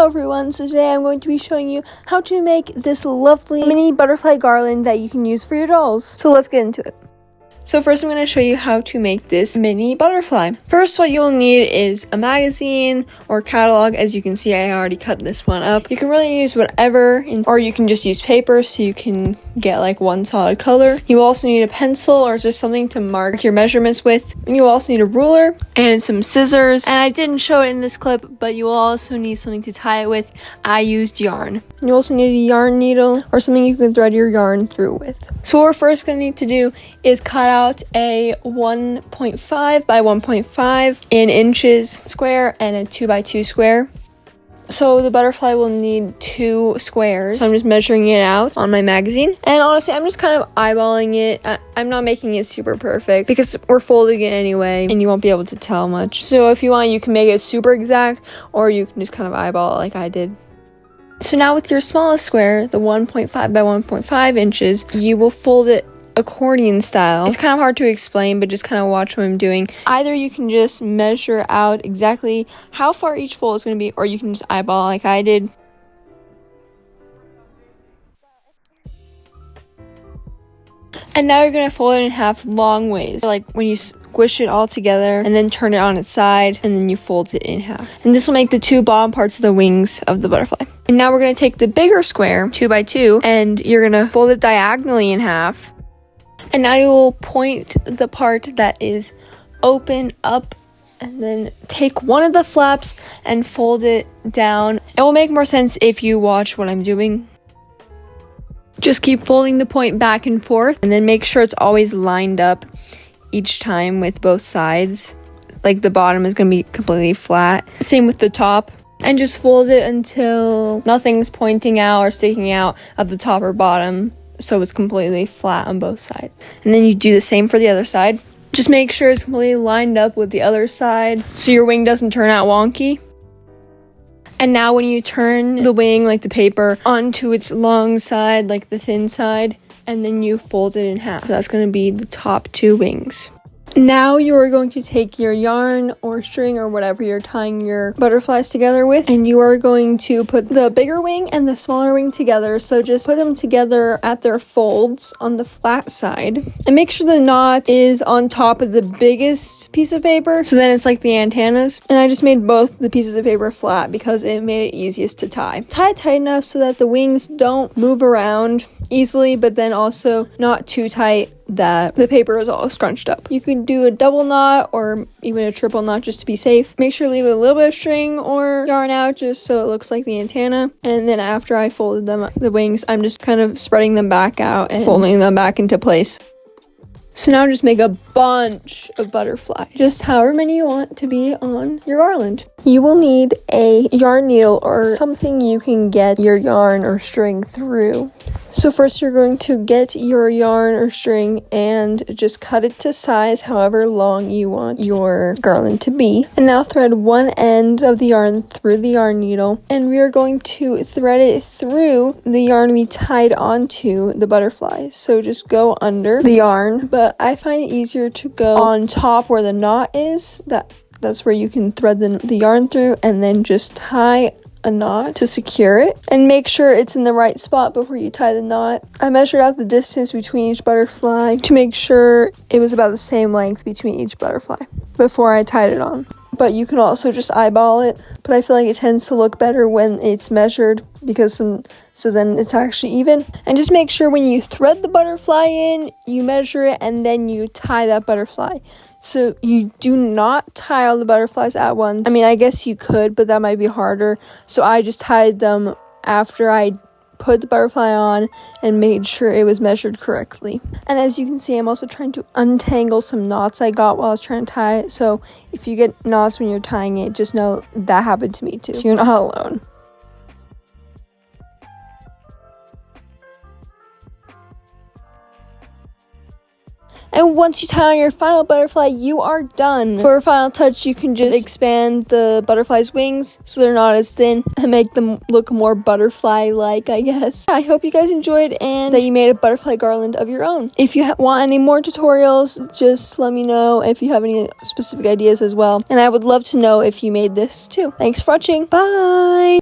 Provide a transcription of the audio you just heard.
Hello everyone, so today I'm going to be showing you how to make this lovely mini butterfly garland that you can use for your dolls. So let's get into it. So first I'm going to show you how to make this mini butterfly. First, what you'll need is a magazine or catalog. As you can see, I already cut this one up. You can really use whatever, or you can just use paper so you can get like one solid color. You will also need a pencil or just something to mark your measurements with. And you will also need a ruler and some scissors. And I didn't show it in this clip, but you will also need something to tie it with. I used yarn. You also need a yarn needle or something you can thread your yarn through with. So what we're first going to need to do is cut out a 1.5 by 1.5 in inches square and a 2 by 2 square. So the butterfly will need 2 squares. So I'm just measuring it out on my magazine. And honestly, I'm just kind of eyeballing it. I'm not making it super perfect because we're folding it anyway and you won't be able to tell much. So if you want, you can make it super exact or you can just kind of eyeball it like I did. So now with your smallest square, the 1.5 by 1.5 inches, you will fold it accordion style. It's kind of hard to explain, but just kind of watch what I'm doing. Either you can just measure out exactly how far each fold is going to be, or you can just eyeball like I did. And now you're going to fold it in half long ways. Like when you squish it all together and then turn it on its side and then you fold it in half. And this will make the 2 bottom parts of the wings of the butterfly. And now we're going to take the bigger square, 2 by 2, and you're going to fold it diagonally in half. And now you will point the part that is open up and then take one of the flaps and fold it down. It will make more sense if you watch what I'm doing. Just keep folding the point back and forth and then make sure it's always lined up each time with both sides. Like the bottom is going to be completely flat. Same with the top. And just fold it until nothing's pointing out or sticking out of the top or bottom. So it's completely flat on both sides. And then you do the same for the other side. Just make sure it's completely lined up with the other side so your wing doesn't turn out wonky. And now when you turn the wing, like the paper, onto its long side, like the thin side, and then you fold it in half. So that's going to be the top 2 wings. Now you are going to take your yarn or string or whatever you're tying your butterflies together with, and you are going to put the bigger wing and the smaller wing together. So just put them together at their folds on the flat side and make sure the knot is on top of the biggest piece of paper, so then it's like the antennas. And I just made both the pieces of paper flat because it made it easiest to tie. Tie it tight enough so that the wings don't move around easily, but then also not too tight that the paper is all scrunched up. You can do a double knot or even a triple knot just to be safe. Make sure to leave a little bit of string or yarn out just so it looks like the antenna. And then after I folded them, the wings, I'm just kind of spreading them back out and folding them back into place. So now just make a bunch of butterflies, just however many you want to be on your garland. You will need a yarn needle or something you can get your yarn or string through. So first you're going to get your yarn or string and just cut it to size however long you want your garland to be. And now thread one end of the yarn through the yarn needle, and we are going to thread it through the yarn we tied onto the butterflies. So just go under the yarn, but I find it easier to go on top where the knot is. That's where you can thread the yarn through and then just tie a knot to secure it, and make sure it's in the right spot before you tie the knot. I measured out the distance between each butterfly to make sure it was about the same length between each butterfly before I tied it on. But you can also just eyeball it, but I feel like it tends to look better when it's measured because so then it's actually even. And just make sure when you thread the butterfly in, you measure it and then you tie that butterfly. So you do not tie all the butterflies at once. I mean, I guess you could, but that might be harder. So I just tied them after I put the butterfly on and made sure it was measured correctly. And as you can see, I'm also trying to untangle some knots I got while I was trying to tie it. So if you get knots when you're tying it, just know that happened to me too. So you're not alone. And once you tie on your final butterfly, you are done. For a final touch, you can just expand the butterfly's wings so they're not as thin and make them look more butterfly-like, I guess. I hope you guys enjoyed and that you made a butterfly garland of your own. If you want any more tutorials, just let me know if you have any specific ideas as well. And I would love to know if you made this too. Thanks for watching. Bye!